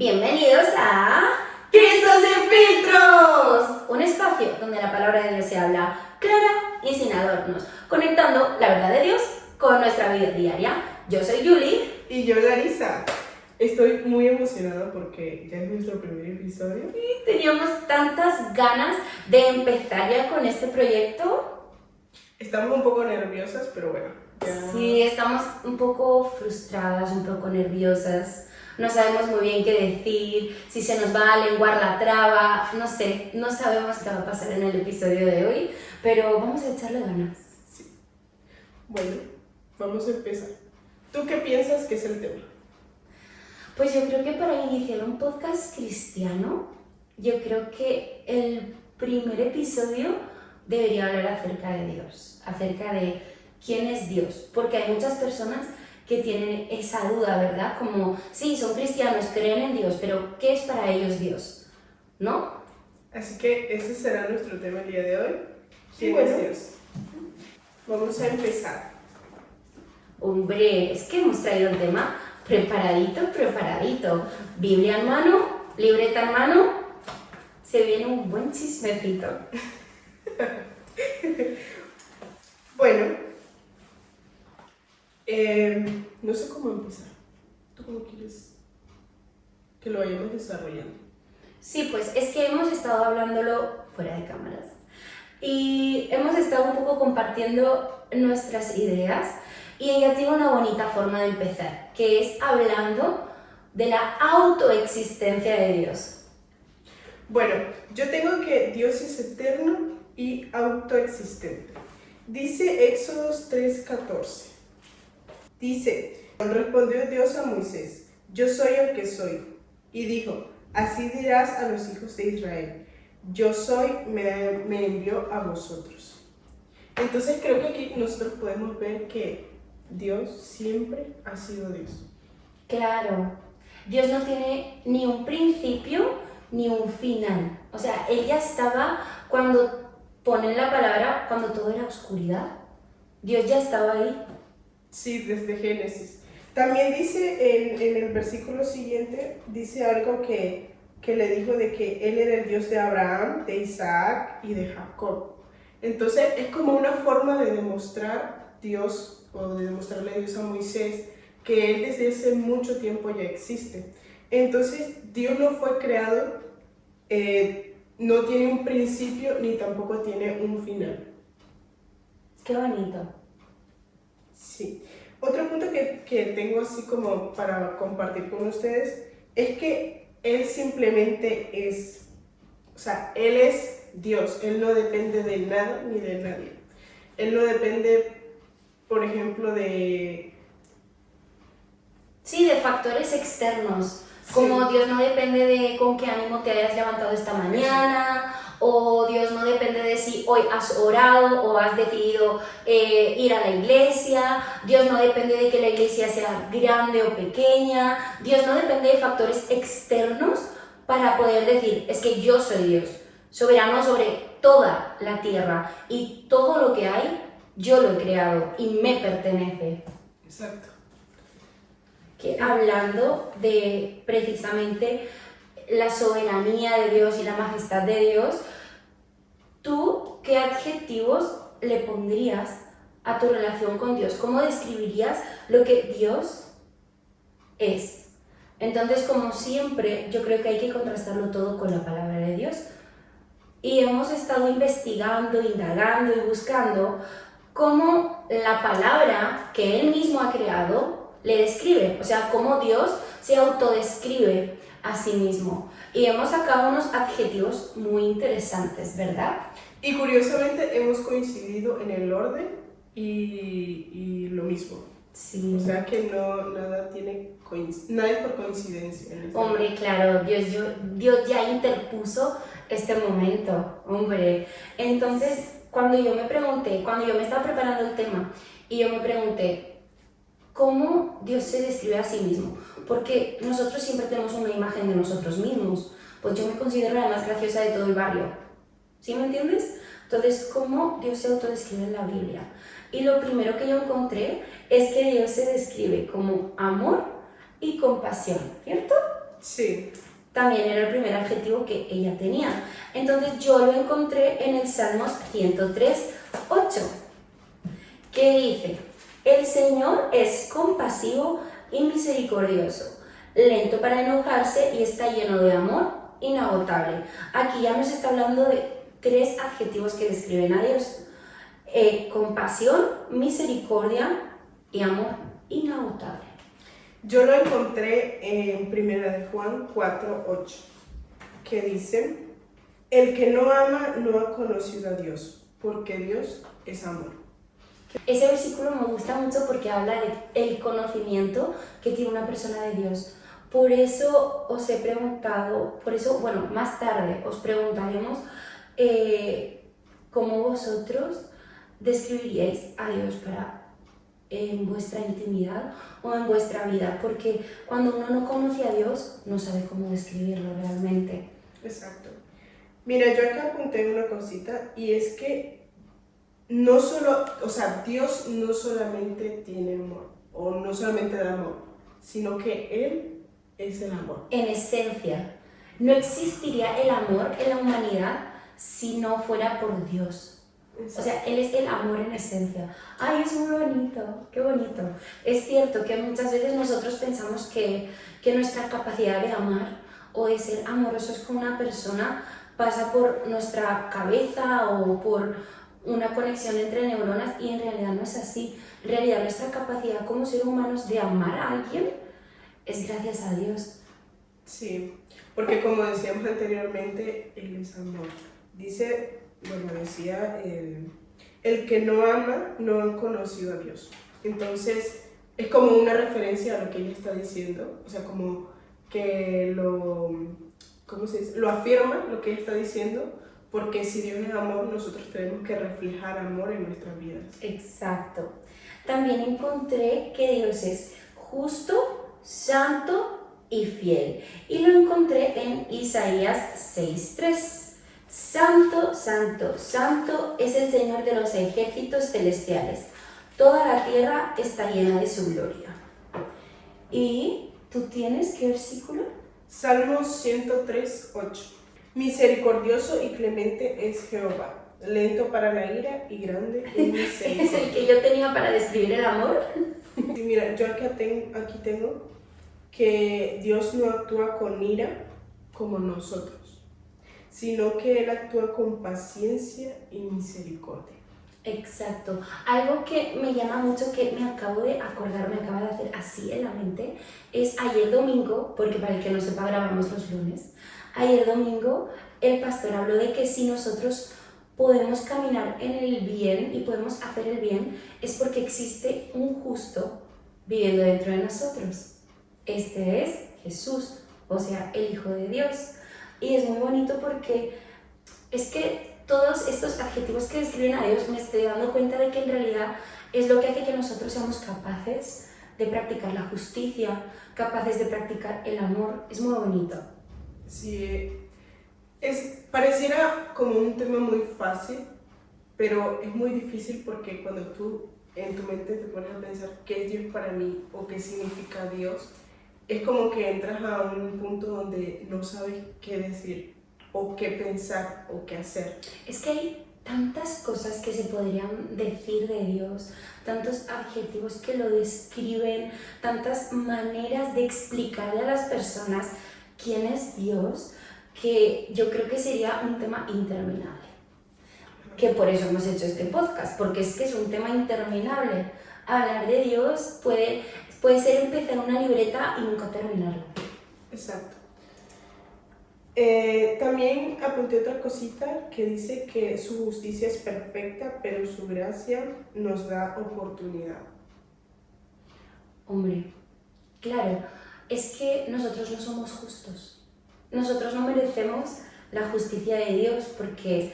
Bienvenidos a Cristo sin filtros, un espacio donde la palabra de Dios se habla clara y sin adornos, conectando la verdad de Dios con nuestra vida diaria. Yo soy Julie. Y yo, Larisa. Estoy muy emocionada porque ya es nuestro primer episodio. Y teníamos tantas ganas de empezar ya con este proyecto. Estamos un poco nerviosas, pero bueno. Ya... Sí, estamos un poco frustradas, un poco nerviosas. No sabemos muy bien qué decir, si se nos va a lenguar la traba, no sé, no sabemos qué va a pasar en el episodio de hoy, pero vamos a echarle ganas. Sí. Bueno, vamos a empezar. ¿Tú qué piensas que es el tema? Pues yo creo que para iniciar un podcast cristiano, yo creo que el primer episodio debería hablar acerca de Dios, acerca de quién es Dios, porque hay muchas personas que tienen esa duda, ¿verdad? Como, sí, son cristianos, creen en Dios, pero ¿qué es para ellos Dios? ¿No? Así que ese será nuestro tema el día de hoy. ¿Quién Bueno. es Dios? Vamos a empezar. Hombre, es que hemos traído el tema preparadito. Biblia en mano, libreta en mano, se viene un buen chismecito. Bueno, no sé cómo empezar. ¿Tú cómo quieres que lo vayamos desarrollando? Sí, pues es que hemos estado hablándolo fuera de cámaras y hemos estado un poco compartiendo nuestras ideas y ella tiene una bonita forma de empezar, que es hablando de la autoexistencia de Dios. Bueno, yo tengo que Dios es eterno y autoexistente. Dice Éxodos 3:14. Dice, respondió Dios a Moisés, yo soy el que soy. Y dijo, así dirás a los hijos de Israel, yo soy, me envió a vosotros. Entonces creo que aquí nosotros podemos ver que Dios siempre ha sido Dios. Claro, Dios no tiene ni un principio ni un final. O sea, Él ya estaba cuando ponen la palabra, cuando todo era oscuridad. Dios ya estaba ahí. Sí, desde Génesis. También dice en el versículo siguiente, dice algo que le dijo de que Él era el Dios de Abraham, de Isaac y de Jacob. Entonces es como una forma de demostrar Dios, o de demostrarle a Dios a Moisés, que Él desde hace mucho tiempo ya existe. Entonces Dios no fue creado, no tiene un principio ni tampoco tiene un final. Qué bonito. Sí. Otro punto que tengo así como para compartir con ustedes es que Él simplemente es. O sea, Él es Dios. Él no depende de nada ni de nadie. Él no depende, por ejemplo, de... Sí, de factores externos. Como Sí. Dios no depende de con qué ánimo te hayas levantado esta mañana, o Dios no depende de si hoy has orado o has decidido ir a la iglesia, Dios no depende de que la iglesia sea grande o pequeña, Dios no depende de factores externos para poder decir, es que yo soy Dios, soberano sobre toda la tierra y todo lo que hay, yo lo he creado y me pertenece. Exacto. Que hablando de precisamente la soberanía de Dios y la majestad de Dios, ¿tú qué adjetivos le pondrías a tu relación con Dios? ¿Cómo describirías lo que Dios es? Entonces, como siempre, yo creo que hay que contrastarlo todo con la palabra de Dios. Y hemos estado investigando, indagando y buscando cómo la palabra que Él mismo ha creado le describe, o sea, cómo Dios se autodescribe a sí mismo. Y hemos sacado unos adjetivos muy interesantes, ¿verdad? Y curiosamente hemos coincidido en el orden y lo mismo. Sí. O sea que nada es por coincidencia. Hombre, claro, Dios ya interpuso este momento, hombre. Entonces, cuando yo me estaba preparando el tema y yo me pregunté, ¿cómo Dios se describe a sí mismo? Porque nosotros siempre tenemos una imagen de nosotros mismos. Pues yo me considero la más graciosa de todo el barrio. ¿Sí me entiendes? Entonces, ¿cómo Dios se autodescribe en la Biblia? Y lo primero que yo encontré es que Dios se describe como amor y compasión, ¿cierto? Sí. También era el primer adjetivo que ella tenía. Entonces yo lo encontré en el Salmos 103:8, que dice: el Señor es compasivo y misericordioso, lento para enojarse y está lleno de amor inagotable. Aquí ya nos está hablando de 3 adjetivos que describen a Dios: compasión, misericordia y amor inagotable. Yo lo encontré en 1 Juan 4:8, que dice: el que no ama no ha conocido a Dios, porque Dios es amor. Ese versículo me gusta mucho porque habla del conocimiento que tiene una persona de Dios. Por eso os he preguntado, bueno, más tarde os preguntaremos cómo vosotros describiríais a Dios en vuestra intimidad o en vuestra vida, porque cuando uno no conoce a Dios no sabe cómo describirlo realmente. Exacto. Mira, yo acá apunté una cosita, y es que no solo, o sea, Dios no solamente tiene amor, o no solamente da amor, sino que Él es el amor. En esencia, no existiría el amor en la humanidad si no fuera por Dios. O sea, Él es el amor en esencia. ¡Ay, es muy bonito! ¡Qué bonito! Es cierto que muchas veces nosotros pensamos que nuestra capacidad de amar o de ser amorosos con una persona pasa por nuestra cabeza o por una conexión entre neuronas, y en realidad no es así. En realidad nuestra capacidad como seres humanos de amar a alguien es gracias a Dios. Sí, porque como decíamos anteriormente, Él es amor. Decía, el que no ama no ha conocido a Dios. Entonces, es como una referencia a lo que ella está diciendo, o sea, como que ¿cómo se dice? Lo afirma lo que ella está diciendo, porque si Dios es amor, nosotros tenemos que reflejar amor en nuestras vidas. Exacto. También encontré que Dios es justo, santo y fiel. Y lo encontré en Isaías 6:3. Santo, santo, santo es el Señor de los ejércitos celestiales. Toda la tierra está llena de su gloria. ¿Y tú tienes qué versículo? Salmos 103:8. Misericordioso y clemente es Jehová, lento para la ira y grande en misericordia. ¿Es el que yo tenía para describir el amor? Sí, mira, yo aquí tengo que Dios no actúa con ira como nosotros, sino que Él actúa con paciencia y misericordia. Exacto. Algo que me llama mucho, que me acabo de acordar, me acaba de hacer así en la mente, es ayer domingo, porque para el que no sepa grabamos los lunes. Ayer domingo el pastor habló de que si nosotros podemos caminar en el bien y podemos hacer el bien, es porque existe un justo viviendo dentro de nosotros. Este es Jesús, o sea, el Hijo de Dios. Y es muy bonito porque es que todos estos adjetivos que describen a Dios, me estoy dando cuenta de que en realidad es lo que hace que nosotros seamos capaces de practicar la justicia, capaces de practicar el amor. Es muy bonito. Sí, pareciera como un tema muy fácil, pero es muy difícil, porque cuando tú en tu mente te pones a pensar qué es Dios para mí o qué significa Dios, es como que entras a un punto donde no sabes qué decir o qué pensar o qué hacer. Es que hay tantas cosas que se podrían decir de Dios, tantos adjetivos que lo describen, tantas maneras de explicarle a las personas quién es Dios, que yo creo que sería un tema interminable. Que por eso hemos hecho este podcast, porque es que es un tema interminable. Hablar de Dios puede ser empezar una libreta y nunca terminarla. Exacto. También apunté otra cosita que dice que su justicia es perfecta, pero su gracia nos da oportunidad. Hombre, claro, es que nosotros no somos justos. Nosotros no merecemos la justicia de Dios porque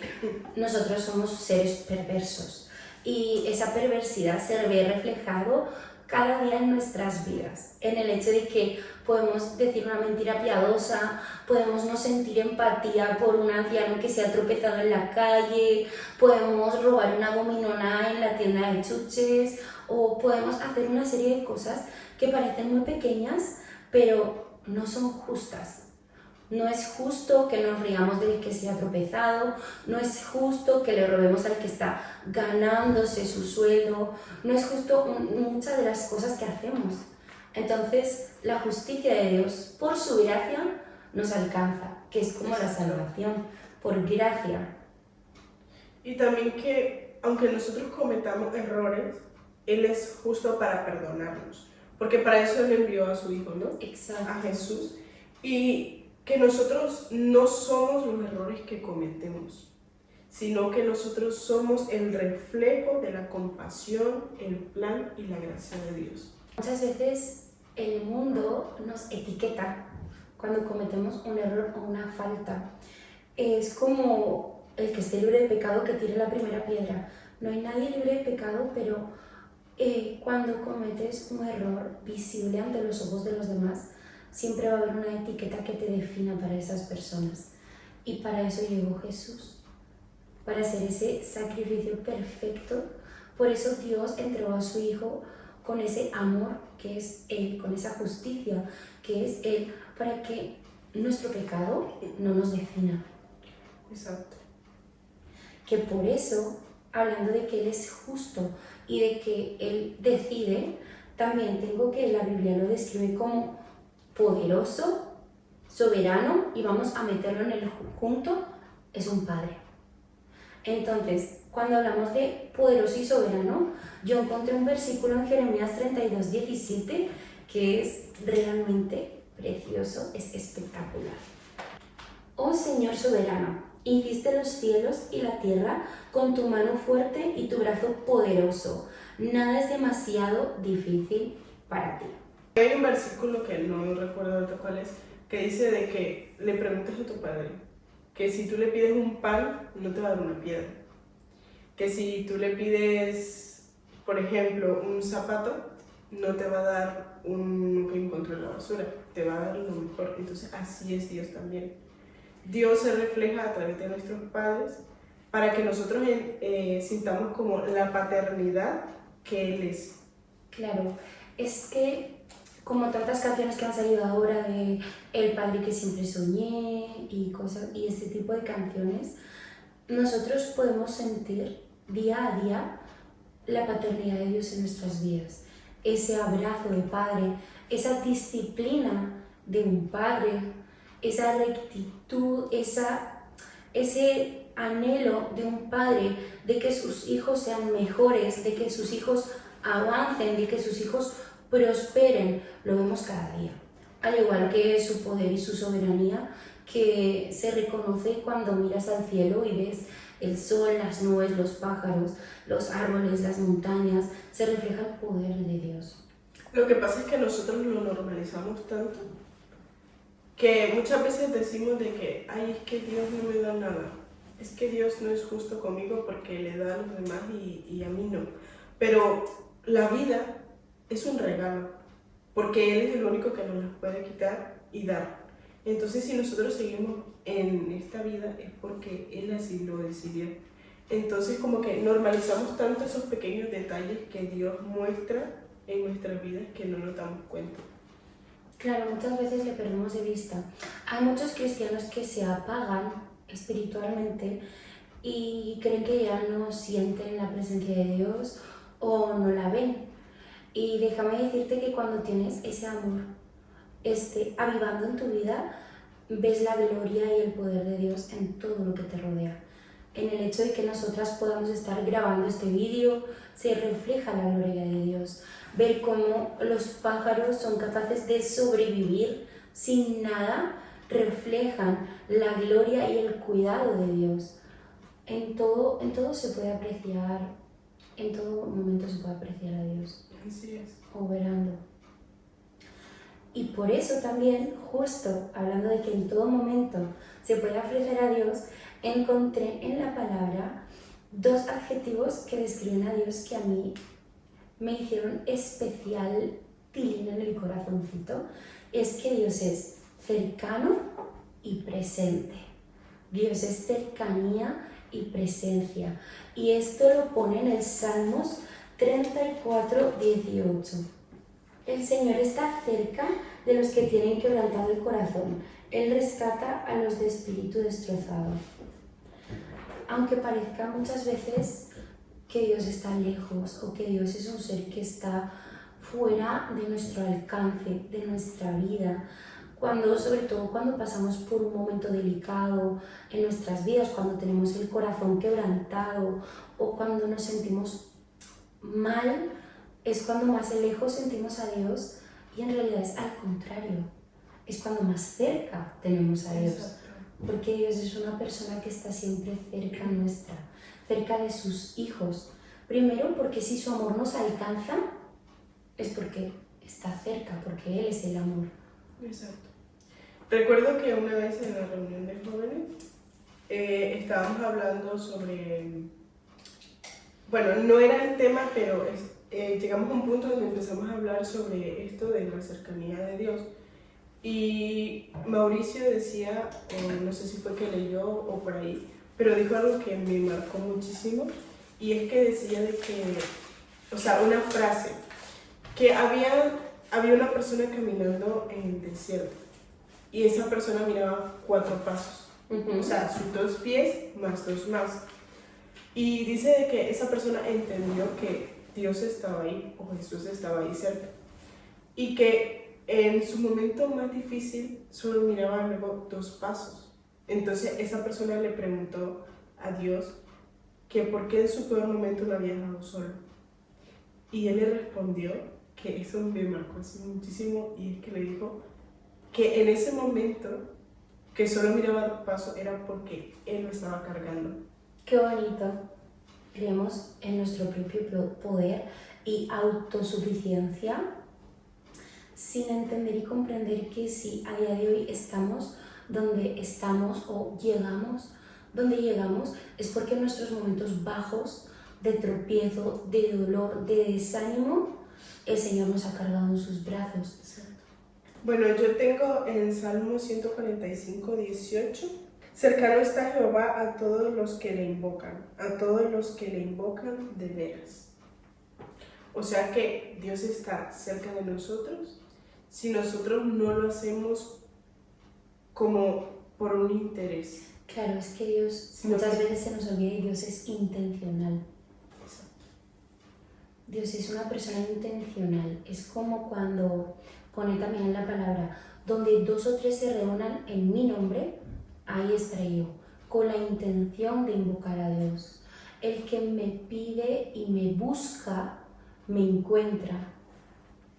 nosotros somos seres perversos. Y esa perversidad se ve reflejado cada día en nuestras vidas, en el hecho de que podemos decir una mentira piadosa, podemos no sentir empatía por un anciano que se ha tropezado en la calle, podemos robar una gominona en la tienda de chuches, o podemos hacer una serie de cosas que parecen muy pequeñas, pero no son justas. No es justo que nos riamos del que se ha tropezado, no es justo que le robemos al que está ganándose su sueldo, no es justo muchas de las cosas que hacemos. Entonces, la justicia de Dios, por su gracia, nos alcanza, que es como la salvación, por gracia. Y también que, aunque nosotros cometamos errores, Él es justo para perdonarnos, porque para eso Él envió a su Hijo, ¿no? Exacto. A Jesús. Y que nosotros no somos los errores que cometemos, sino que nosotros somos el reflejo de la compasión, el plan y la gracia de Dios. Muchas veces el mundo nos etiqueta cuando cometemos un error o una falta. Es como el que esté libre de pecado que tire la primera piedra. No hay nadie libre de pecado, pero cuando cometes un error visible ante los ojos de los demás, siempre va a haber una etiqueta que te defina para esas personas. Y para eso llegó Jesús, para hacer ese sacrificio perfecto. Por eso Dios entregó a su Hijo con ese amor que es Él, con esa justicia que es Él, para que nuestro pecado no nos defina. Exacto. Que por eso, hablando de que Él es justo y de que Él decide, también tengo que la Biblia lo describe como poderoso, soberano, y vamos a meterlo en el junto, es un padre. Entonces, cuando hablamos de poderoso y soberano, yo encontré un versículo en Jeremías 32:17 que es realmente precioso, es espectacular. Oh Señor soberano, hiciste los cielos y la tierra con tu mano fuerte y tu brazo poderoso. Nada es demasiado difícil para ti. Hay un versículo que no recuerdo ahorita cuál es, que dice de que le preguntes a tu padre que si tú le pides un pan, no te va a dar una piedra. Que si tú le pides, por ejemplo, un zapato, no te va a dar un que encontró en la basura, te va a dar lo mejor. Entonces así es Dios también. Dios se refleja a través de nuestros padres para que nosotros sintamos como la paternidad que Él es. Claro, es que como tantas canciones que han salido ahora de El padre que siempre soñé y cosas y este tipo de canciones, nosotros podemos sentir día a día la paternidad de Dios en nuestras vidas, ese abrazo de padre, esa disciplina de un padre, esa rectitud, ese anhelo de un padre de que sus hijos sean mejores, de que sus hijos avancen, de que sus hijos prosperen, lo vemos cada día. Al igual que su poder y su soberanía, que se reconoce cuando miras al cielo y ves el sol, las nubes, los pájaros, los árboles, las montañas, se refleja el poder de Dios. Lo que pasa es que nosotros lo normalizamos tanto que muchas veces decimos de que, ay, es que Dios no me da nada, es que Dios no es justo conmigo porque le da a los demás y a mí no. Pero la vida es un regalo, porque Él es el único que nos las puede quitar y dar. Entonces, si nosotros seguimos en esta vida es porque Él así lo decidió. Entonces, como que normalizamos tanto esos pequeños detalles que Dios muestra en nuestras vidas que no nos damos cuenta. Claro, muchas veces le perdemos de vista. Hay muchos cristianos que se apagan espiritualmente y creen que ya no sienten la presencia de Dios o no la ven. Y déjame decirte que cuando tienes ese amor avivando en tu vida, ves la gloria y el poder de Dios en todo lo que te rodea. En el hecho de que nosotras podamos estar grabando este vídeo, se refleja la gloria de Dios. Ver cómo los pájaros son capaces de sobrevivir sin nada, reflejan la gloria y el cuidado de Dios. En todo se puede apreciar, en todo momento se puede apreciar a Dios. Así es. Obrando. Y por eso también, justo hablando de que en todo momento se puede apreciar a Dios, encontré en la palabra dos adjetivos que describen a Dios que a mí me hicieron especial tilín en el corazoncito. Es que Dios es cercano y presente. Dios es cercanía y presencia. Y esto lo pone en el Salmos 34:18. El Señor está cerca de los que tienen quebrantado el corazón. Él rescata a los de espíritu destrozado. Aunque parezca muchas veces que Dios está lejos o que Dios es un ser que está fuera de nuestro alcance, de nuestra vida, sobre todo cuando pasamos por un momento delicado en nuestras vidas, cuando tenemos el corazón quebrantado o cuando nos sentimos mal, es cuando más lejos sentimos a Dios, y en realidad es al contrario, es cuando más cerca tenemos a Dios. Exacto. Porque Dios es una persona que está siempre cerca nuestra, cerca de sus hijos. Primero, porque si su amor nos alcanza, es porque está cerca, porque Él es el amor. Exacto. Recuerdo que una vez en la reunión de jóvenes estábamos hablando sobre, bueno, no era el tema, pero llegamos a un punto donde empezamos a hablar sobre esto de la cercanía de Dios. Y Mauricio decía, o no sé si fue que leyó o por ahí, pero dijo algo que me marcó muchísimo, y es que decía de que, o sea, una frase, que había una persona caminando en el desierto y esa persona miraba 4 pasos, o sea, sus 2 pies más 2 más. Y dice de que esa persona entendió que Dios estaba ahí o Jesús estaba ahí cerca y que en su momento más difícil solo miraba luego 2 pasos. Entonces esa persona le preguntó a Dios que por qué en su peor momento lo había dejado solo. Y él le respondió que eso me marcó así muchísimo, y es que le dijo que en ese momento que solo miraba 2 pasos era porque él lo estaba cargando. Qué bonito. Creemos en nuestro propio poder y autosuficiencia, sin entender y comprender que si a día de hoy estamos donde estamos o llegamos donde llegamos, es porque en nuestros momentos bajos de tropiezo, de dolor, de desánimo, el Señor nos ha cargado en sus brazos. Exacto. Bueno, yo tengo en Salmo 145, 18, cercano está Jehová a todos los que le invocan, a todos los que le invocan de veras. O sea que Dios está cerca de nosotros si nosotros no lo hacemos como por un interés. Claro, es que Dios, muchas veces se nos olvida, y Dios es intencional. Dios es una persona intencional. Es como cuando pone también en la palabra, donde 2 o 3 se reúnan en mi nombre, ahí estaré yo, con la intención de invocar a Dios. El que me pide y me busca, me encuentra.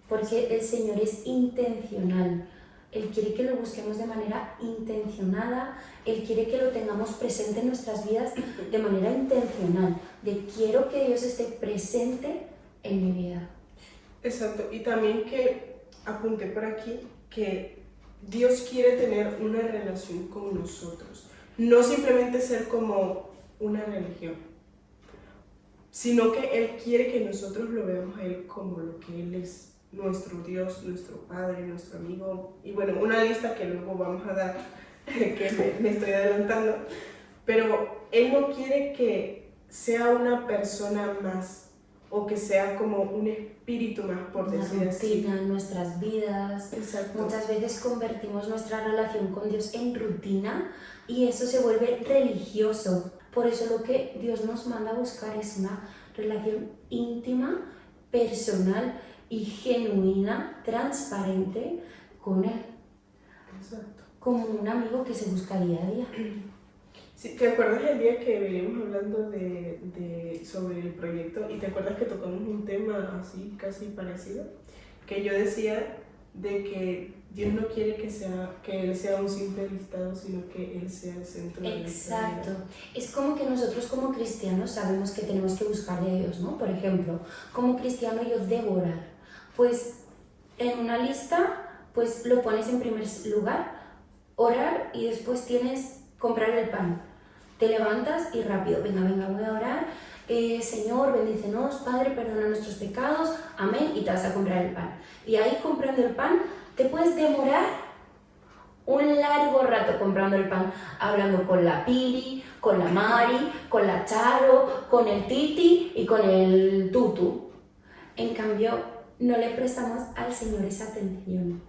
Porque el Señor es intencional. Él quiere que lo busquemos de manera intencionada, Él quiere que lo tengamos presente en nuestras vidas de manera intencional, de quiero que Dios esté presente en mi vida. Exacto, y también que apunté por aquí que Dios quiere tener una relación con nosotros, no simplemente ser como una religión, sino que Él quiere que nosotros lo veamos a Él como lo que Él es. Nuestro Dios, nuestro Padre, nuestro amigo, y bueno, una lista que luego vamos a dar, que me estoy adelantando, pero Él no quiere que sea una persona más, o que sea como un espíritu más, por decir así. Rutina en nuestras vidas. Exacto. Muchas veces convertimos nuestra relación con Dios en rutina y eso se vuelve religioso. Por eso lo que Dios nos manda a buscar es una relación íntima, personal y genuina, transparente con Él. Exacto. Como un amigo que se busca día a día. Sí, ¿te acuerdas el día que veníamos hablando sobre el proyecto y te acuerdas que tocamos un tema así, casi parecido? Que yo decía de que Dios no quiere que Él sea un simple listado, sino que Él sea el centro de nuestra vida. Exacto. Es como que nosotros como cristianos sabemos que tenemos que buscar de Dios, ¿no? Por ejemplo, como cristiano yo debo orar. Pues en una lista, pues lo pones en primer lugar, orar, y después tienes comprar el pan. Te levantas y rápido, venga, voy a orar, Señor, bendícenos, Padre, perdona nuestros pecados, amén, y te vas a comprar el pan. Y ahí comprando el pan, te puedes demorar un largo rato comprando el pan, hablando con la Pili, con la Mari, con la Charo, con el Titi y con el Tutu. En cambio, no le prestamos al Señor esa atención.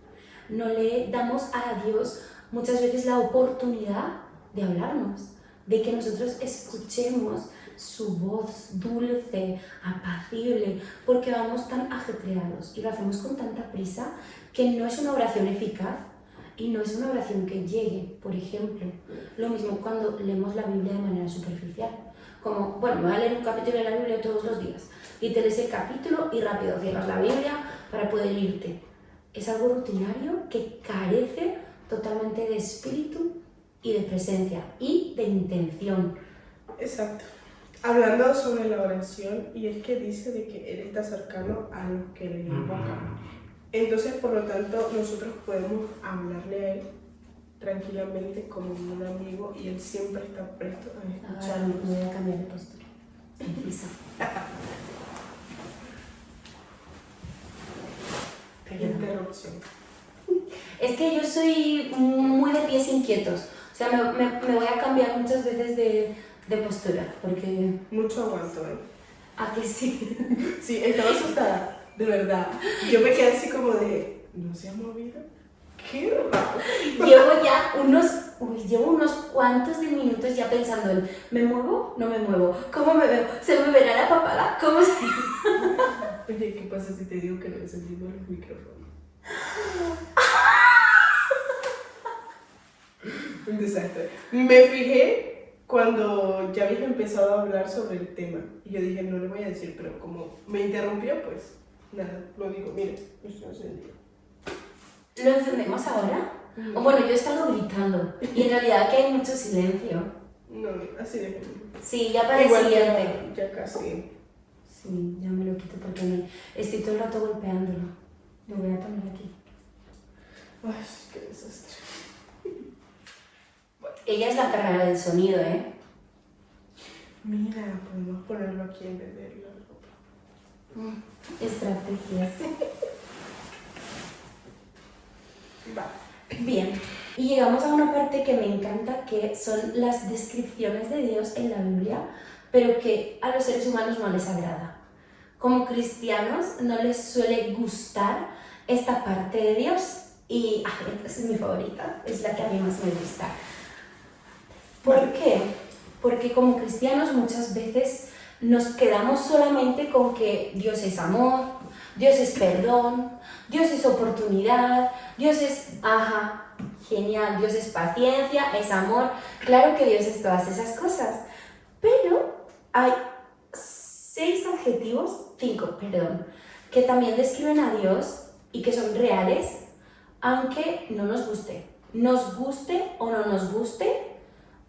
no le damos a Dios muchas veces la oportunidad de hablarnos, de que nosotros escuchemos su voz dulce, apacible, porque vamos tan ajetreados y lo hacemos con tanta prisa que no es una oración eficaz y no es una oración que llegue. Por ejemplo, lo mismo cuando leemos la Biblia de manera superficial, como, bueno, me voy a leer un capítulo de la Biblia todos los días y te lees el capítulo y rápido cierras la Biblia para poder irte. Es algo rutinario que carece totalmente de espíritu y de presencia y de intención. Exacto. Hablando sobre la oración, y es que dice de que Él está cercano a los que le invocan. Entonces, por lo tanto, nosotros podemos hablarle a Él tranquilamente como un amigo y Él siempre está presto a Ahora escucharnos. me voy a cambiar de postura. Sin prisa. Interrupción. Es que yo soy muy de pies inquietos. O sea, me voy a cambiar muchas veces de postura, porque... Mucho aguanto, ¿eh? ¿A que sí? Sí, estaba asustada, de verdad. Yo me quedé así como de, ¿no se ha movido? ¡Qué raro! Llevo unos cuantos de minutos ya pensando en, ¿me muevo? ¿No me muevo? ¿Cómo me veo? ¿Se me verá la papada? ¿Cómo se...? Oye, ¿qué pasa si te digo que no encendimos los micrófonos? Un desastre. Me fijé cuando ya habías empezado a hablar sobre el tema. Y yo dije, no le voy a decir, pero como me interrumpió, pues nada, lo digo, mire, esto no encendido. ¿Lo encendemos ahora? O bueno, yo he estado gritando y en realidad aquí hay mucho silencio. No, así de. Sí, ya para el Igual siguiente. ya casi. Sí, ya me lo quito porque estoy todo el rato golpeándolo. Lo voy a poner aquí. Ay, qué desastre. Ella es la encargada del sonido, ¿eh? Mira, podemos ponerlo aquí en vez de la ropa. Estrategias. Va. Bien, y llegamos a una parte que me encanta, que son las descripciones de Dios en la Biblia, pero que a los seres humanos no les agrada. Como cristianos no les suele gustar esta parte de Dios y esta es mi favorita, es la que a mí más me gusta. ¿Por qué? Porque como cristianos muchas veces nos quedamos solamente con que Dios es amor, Dios es perdón, Dios es oportunidad, Dios es, genial, Dios es paciencia, es amor. Claro que Dios es todas esas cosas, pero hay 5 que también describen a Dios y que son reales, aunque no nos guste. Nos guste o no nos guste,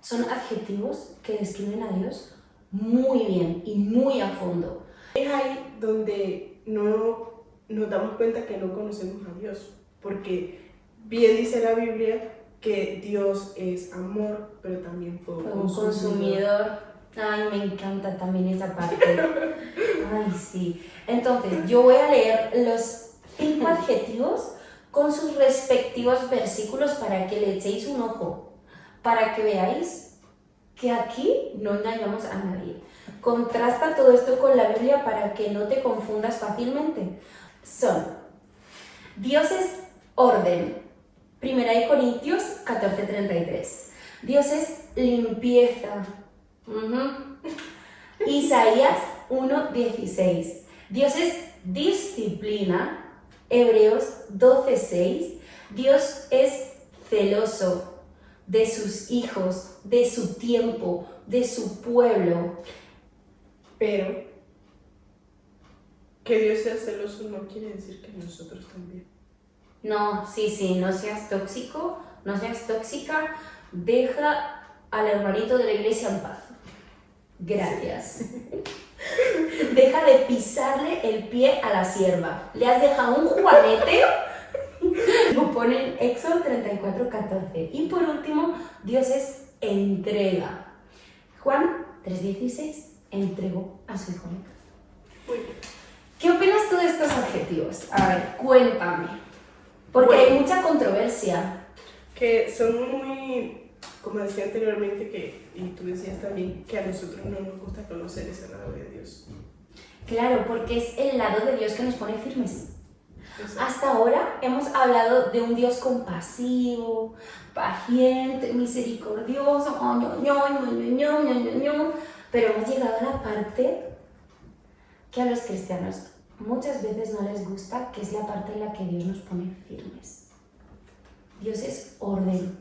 son adjetivos que describen a Dios muy bien y muy a fondo. Es ahí donde no nos damos cuenta que no conocemos a Dios, porque bien dice la Biblia que Dios es amor, pero también fue un consumidor. Ay, me encanta también esa parte. Ay, sí. Entonces, yo voy a leer los 5 adjetivos con sus respectivos versículos para que le echéis un ojo, para que veáis que aquí no engañamos a nadie. Contrasta todo esto con la Biblia para que no te confundas fácilmente. Son: Dios es orden, 1 Corintios 14:33. Dios es limpieza, Isaías 1:16. Dios es disciplina, Hebreos 12:6. Dios es celoso de sus hijos, de su tiempo, de su pueblo. Pero que Dios sea celoso no quiere decir que nosotros también. No, sí, no seas tóxico, no seas tóxica, deja al hermanito de la iglesia en paz. Gracias. Deja de pisarle el pie a la sierva. Le has dejado un juanete. Lo pone en Éxodo 34:14. Y por último, Dios es entrega. Juan 3:16, entregó a su hijo. ¿Qué opinas tú de estos adjetivos? A ver, cuéntame. Porque hay mucha controversia. Que son muy, como decía anteriormente, y tú decías también, que a nosotros no nos gusta conocer ese lado de Dios. Claro, porque es el lado de Dios que nos pone firmes. Exacto. Hasta ahora hemos hablado de un Dios compasivo, paciente, misericordioso, pero hemos llegado a la parte que a los cristianos muchas veces no les gusta, que es la parte en la que Dios nos pone firmes. Dios es orden.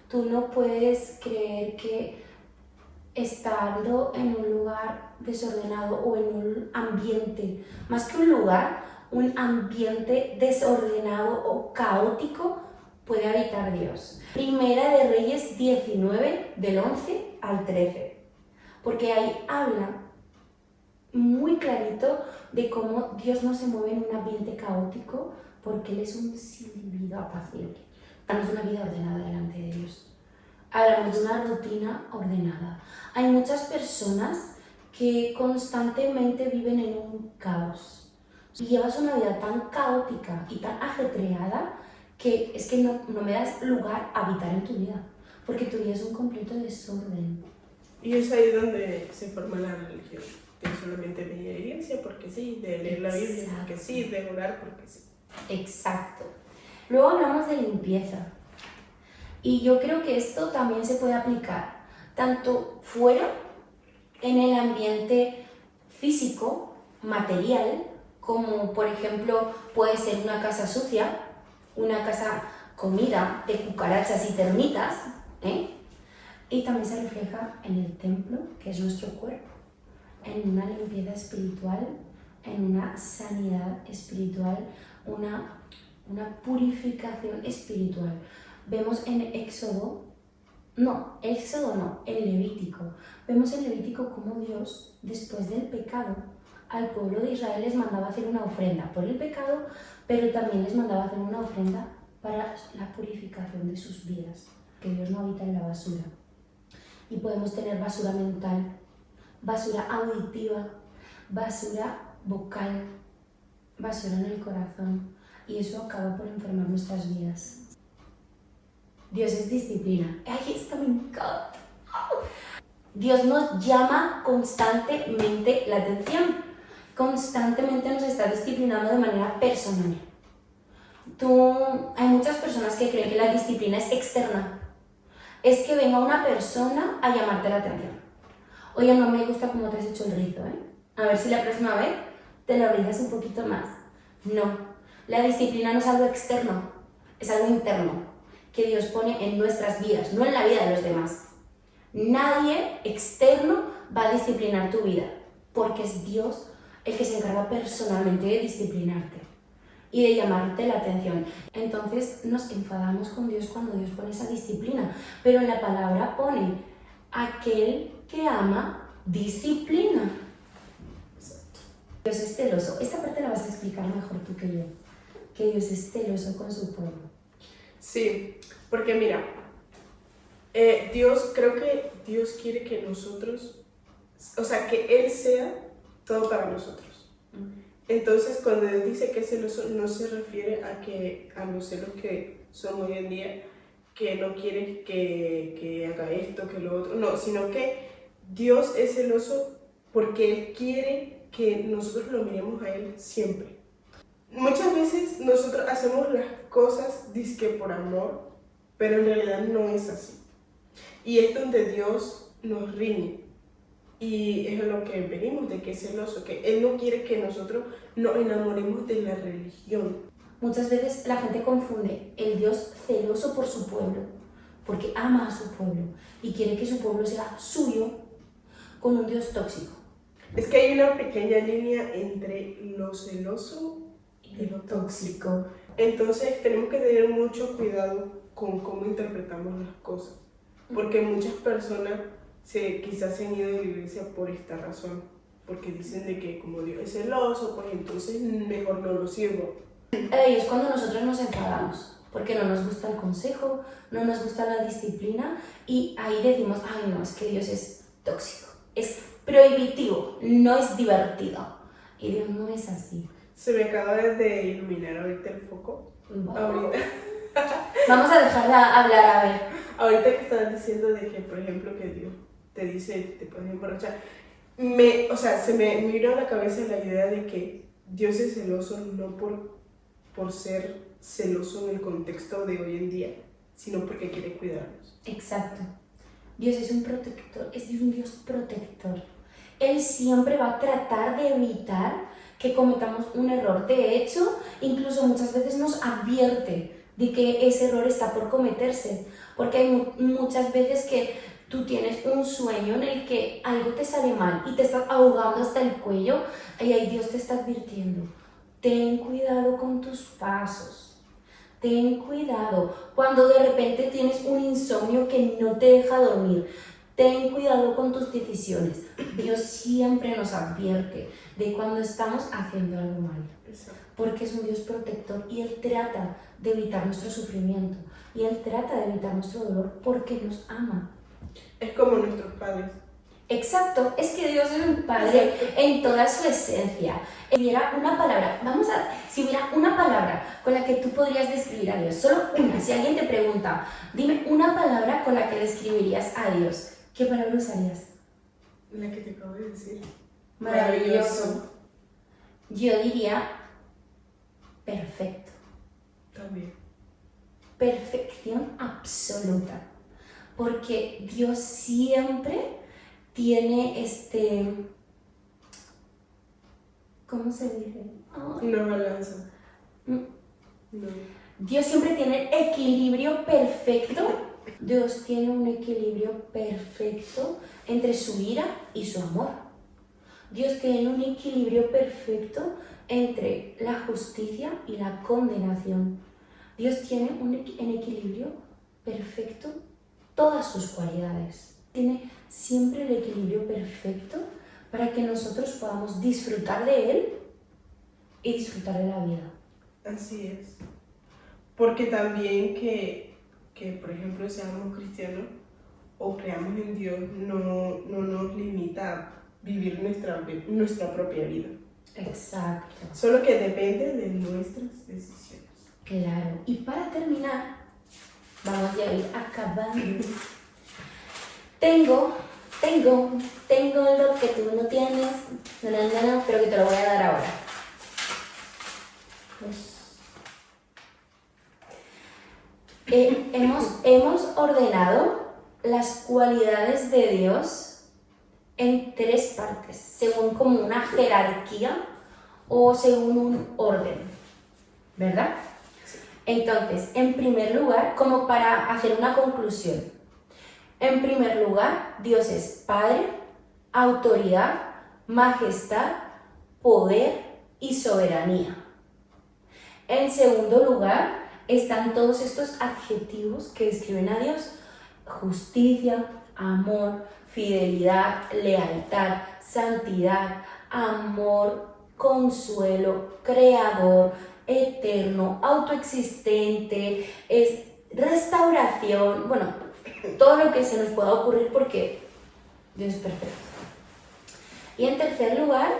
Tú no puedes creer que estando en un lugar desordenado o en un ambiente, más que un lugar, un ambiente desordenado o caótico, puede habitar Dios. Primera de Reyes 19, del 11 al 13, porque ahí habla muy clarito de cómo Dios no se mueve en un ambiente caótico, porque Él es un individuo apacible. Hablamos de una vida ordenada delante de Dios. Hablamos de una rutina ordenada. Hay muchas personas que constantemente viven en un caos. Y llevas una vida tan caótica y tan ajetreada que es que no me das lugar a habitar en tu vida, porque tu vida es un completo desorden. Y es ahí donde se forma la religión. De solamente venir a la iglesia porque sí, de leer la Biblia porque sí, de orar porque sí. Exacto. Luego hablamos de limpieza. Y yo creo que esto también se puede aplicar tanto fuera, en el ambiente físico, material, como por ejemplo puede ser una casa sucia, una casa comida de cucarachas y termitas, ¿eh? Y también se refleja en el templo, que es nuestro cuerpo, en una limpieza espiritual, en una sanidad espiritual, una purificación espiritual. Vemos en en Levítico. Vemos en Levítico cómo Dios, después del pecado, al pueblo de Israel les mandaba hacer una ofrenda por el pecado, pero también les mandaba hacer una ofrenda para la purificación de sus vidas, que Dios no habita en la basura. Y podemos tener basura mental, basura auditiva, basura vocal, basura en el corazón, y eso acaba por enfermar nuestras vidas. Dios es disciplina. ¡Ay, esto me encanta! Dios nos llama constantemente la atención. Constantemente nos está disciplinando de manera personal. Hay muchas personas que creen que la disciplina es externa. Es que venga una persona a llamarte la atención. Oye, no me gusta cómo te has hecho el rizo, ¿eh? A ver si la próxima vez te lo rizas un poquito más. No, la disciplina no es algo externo, es algo interno, que Dios pone en nuestras vidas, no en la vida de los demás. Nadie externo va a disciplinar tu vida, porque es Dios el que se encarga personalmente de disciplinarte y de llamarte la atención. Entonces nos enfadamos con Dios cuando Dios pone esa disciplina, pero en la palabra pone: aquel que ama, disciplina. Dios es celoso. Esta parte la vas a explicar mejor tú que yo, que Dios es celoso con su pueblo. Sí, porque mira, creo que Dios quiere que nosotros, o sea, que Él sea todo para nosotros. Entonces, cuando Dios dice que es celoso, no se refiere a los celos que son hoy en día, que no quiere que haga esto, que lo otro, no, sino que Dios es celoso porque Él quiere que nosotros lo miremos a Él siempre. Muchas veces nosotros hacemos las cosas dizque por amor, pero en realidad no es así. Y es donde Dios nos riñe. Y es lo que venimos, de que es celoso, que Él no quiere que nosotros nos enamoremos de la religión. Muchas veces la gente confunde el Dios celoso por su pueblo, porque ama a su pueblo y quiere que su pueblo sea suyo, con un Dios tóxico. Es que hay una pequeña línea entre lo celoso y lo tóxico. Entonces tenemos que tener mucho cuidado con cómo interpretamos las cosas, porque muchas personas quizás se han ido de la iglesia por esta razón, porque dicen de que como Dios es celoso, pues entonces mejor no lo sirvo. Es cuando nosotros nos enfadamos, porque no nos gusta el consejo, no nos gusta la disciplina, y ahí decimos: ay no, es que Dios es tóxico, es prohibitivo, no es divertido. Y Dios no es así. Se me acaba de iluminar ahorita el foco. Wow. Ahorita. Vamos a dejarla hablar, a ver. Ahorita que estabas diciendo de que, por ejemplo, que Dios te dice, te puedes emborrachar, se me vino a la cabeza la idea de que Dios es celoso no por por ser celoso en el contexto de hoy en día, sino porque quiere cuidarnos. Exacto. Dios es un protector, es un Dios protector. Él siempre va a tratar de evitar que cometamos un error. De hecho, incluso muchas veces nos advierte de que ese error está por cometerse, porque hay muchas veces que tú tienes un sueño en el que algo te sale mal y te estás ahogando hasta el cuello y ahí Dios te está advirtiendo. Ten cuidado con tus pasos. Ten cuidado cuando de repente tienes un insomnio que no te deja dormir. Ten cuidado con tus decisiones. Dios siempre nos advierte de cuando estamos haciendo algo mal. Porque es un Dios protector y Él trata de evitar nuestro sufrimiento. Y Él trata de evitar nuestro dolor porque nos ama. Es como nuestros padres. Exacto, es que Dios es un Padre en toda su esencia. Si hubiera una palabra, si hubiera una palabra con la que tú podrías describir a Dios, solo una, si alguien te pregunta, dime una palabra con la que describirías a Dios, ¿qué palabra usarías? La que te acabo de decir. Maravilloso. Yo diría perfecto. También. Perfección absoluta. Porque Dios siempre tiene ¿cómo se dice? Una balanza. No. Dios siempre tiene equilibrio perfecto. Dios tiene un equilibrio perfecto entre su ira y su amor. Dios tiene un equilibrio perfecto entre la justicia y la condenación. Dios tiene en equilibrio perfecto todas sus cualidades. Tiene siempre el equilibrio perfecto para que nosotros podamos disfrutar de Él y disfrutar de la vida. Así es. Porque también que por ejemplo, seamos cristianos o creamos en Dios, no nos limita a vivir nuestra propia vida. Exacto. Solo que depende de nuestras decisiones. Claro. Y para terminar, vamos ya a ir acabando. Tengo lo que tú no tienes, pero que te lo voy a dar ahora. Hemos ordenado las cualidades de Dios en 3 partes, según como una jerarquía o según un orden, ¿verdad? Entonces, en primer lugar, como para hacer una conclusión, en primer lugar, Dios es Padre, autoridad, majestad, poder y soberanía. En segundo lugar, están todos estos adjetivos que describen a Dios: justicia, amor, fidelidad, lealtad, santidad, amor, consuelo, creador, eterno, autoexistente, es restauración, bueno, todo lo que se nos pueda ocurrir porque Dios es perfecto. Y en tercer lugar,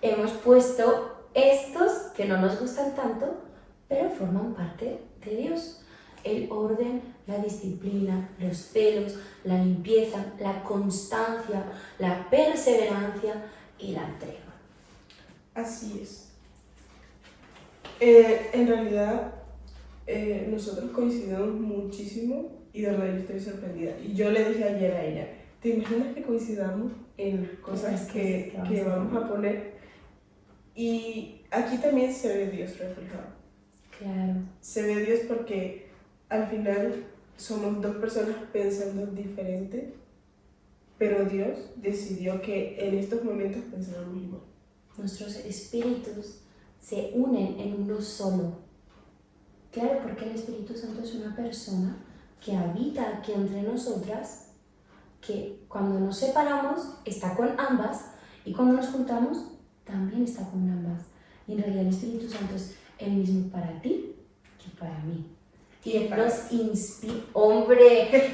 hemos puesto estos que no nos gustan tanto, pero forman parte de Dios: el orden, la disciplina, los celos, la limpieza, la constancia, la perseverancia y la entrega. Así es. En realidad, nosotros coincidimos muchísimo y de verdad yo estoy sorprendida. Y yo le dije ayer a ella, ¿te imaginas que coincidamos en cosas que vamos a poner? Y aquí también se ve Dios reflejado. Claro. Se ve Dios porque al final somos 2 personas pensando diferente, pero Dios decidió que en estos momentos pensáramos igual. Nuestros espíritus se unen en uno solo. Claro, porque el Espíritu Santo es una persona que habita aquí entre nosotras, que cuando nos separamos está con ambas y cuando nos juntamos también está con ambas. Y en realidad el Espíritu Santo es el mismo para ti que para mí. Y Él nos inspira,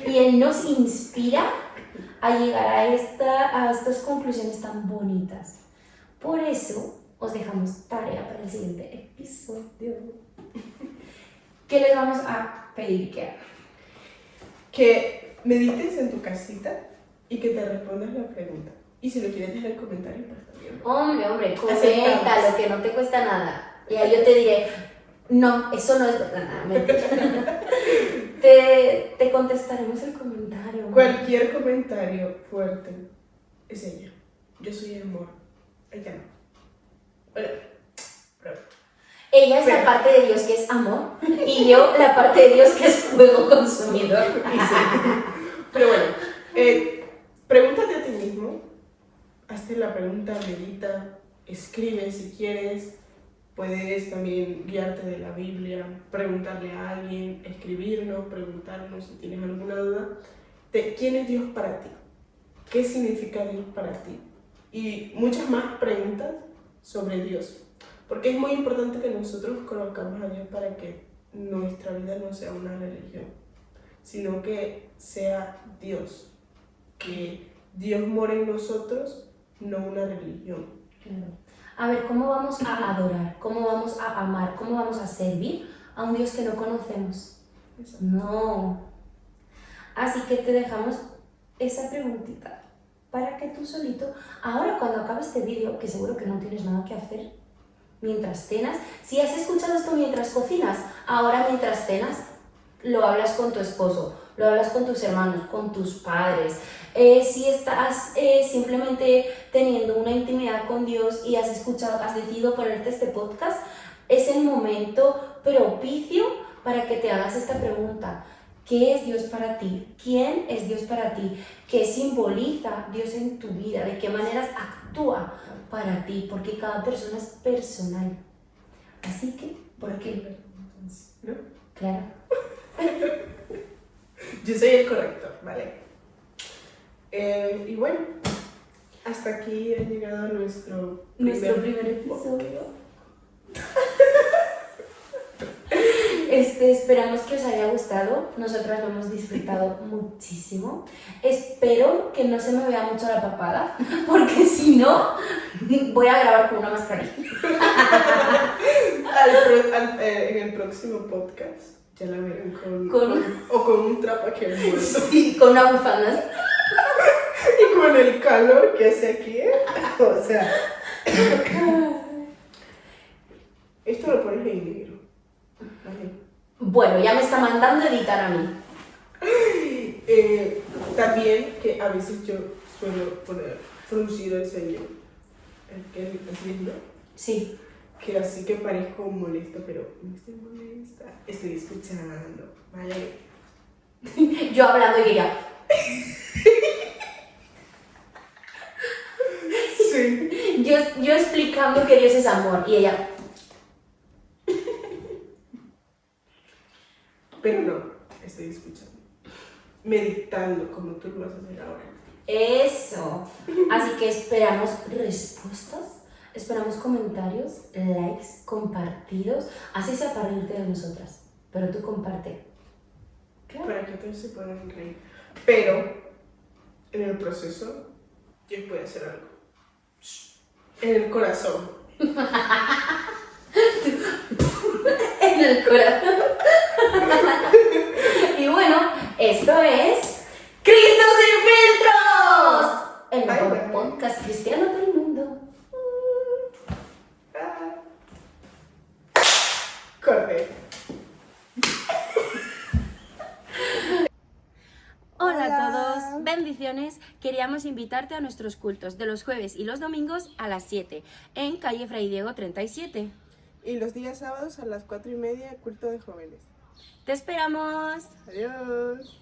y Él nos inspira a llegar a estas conclusiones tan bonitas. Por eso os dejamos tarea para el siguiente episodio. ¿Qué les vamos a pedir que hagan? Que medites en tu casita y que te respondas la pregunta. Y si lo quieres dejar en comentarios, pues también. Hombre, coméntalo, que no te cuesta nada. Y ahí yo te diré, No, eso no es verdad, mentira. Te contestaremos el comentario. Cualquier comentario fuerte es ella. Yo soy el amor. Ella no. Bueno, pero... Ella es la parte de Dios que es amor y yo la parte de Dios que es fuego consumidor. Pero bueno, pregúntate a ti mismo, hazte la pregunta, medita, escribe si quieres, puedes también guiarte de la Biblia, preguntarle a alguien, escribirnos, preguntarnos si tienes alguna duda de quién es Dios para ti, qué significa Dios para ti y muchas más preguntas sobre Dios. Porque es muy importante que nosotros conozcamos a Dios para que nuestra vida no sea una religión, sino que sea Dios, que Dios mora en nosotros, no una religión. Claro. A ver, ¿cómo vamos a adorar? ¿Cómo vamos a amar? ¿Cómo vamos a servir a un Dios que no conocemos? Exacto. No. Así que te dejamos esa preguntita para que tú solito, ahora cuando acabe este vídeo, que seguro que no tienes nada que hacer, mientras cenas, si has escuchado esto mientras cocinas, ahora mientras cenas, lo hablas con tu esposo, lo hablas con tus hermanos, con tus padres. Si estás simplemente teniendo una intimidad con Dios y has decidido ponerte este podcast, es el momento propicio para que te hagas esta pregunta. ¿Qué es Dios para ti? ¿Quién es Dios para ti? ¿Qué simboliza Dios en tu vida? ¿De qué maneras actúa para ti? Porque cada persona es personal. Así que, ¿por qué? ¿No? Claro. Yo soy el corrector, ¿vale? Y bueno, hasta aquí ha llegado nuestro primer episodio. Esperamos que os haya gustado. Nosotras lo hemos disfrutado muchísimo. Espero que no se me vea mucho la papada, porque si no, voy a grabar con una mascarilla. En el próximo podcast ya la verán con un trapo aquí en el bolso. Sí, con una bufanda. Y con el calor que hace aquí, o sea. Esto lo pones en negro. ¿Vale? Bueno, ya me está mandando editar a mí. También que a veces yo suelo poner fruncido el ceño. ¿Es lindo? Sí. Que así que parezco molesto, pero no estoy molesta. Estoy escuchando, ¿vale? Yo hablando y ella. Sí. Yo explicando que Dios es amor y ella. Pero no, estoy escuchando. Meditando, como tú lo vas a hacer ahora. Eso. Así que esperamos respuestas, esperamos comentarios, likes, compartidos. Así sea para reírte de nosotras. Pero tú comparte. Claro. Para que todos se puedan reír. Pero, en el proceso, Dios puede hacer algo. En el corazón. En el corazón. Y bueno, esto es ¡Cristo sin filtros! El mejor podcast cristiano del mundo. Corte. Hola a todos, bendiciones. Queríamos invitarte a nuestros cultos de los jueves y los domingos a las 7 en calle Fray Diego 37. Y los días sábados a las 4:30, culto de jóvenes. ¡Te esperamos! Adiós.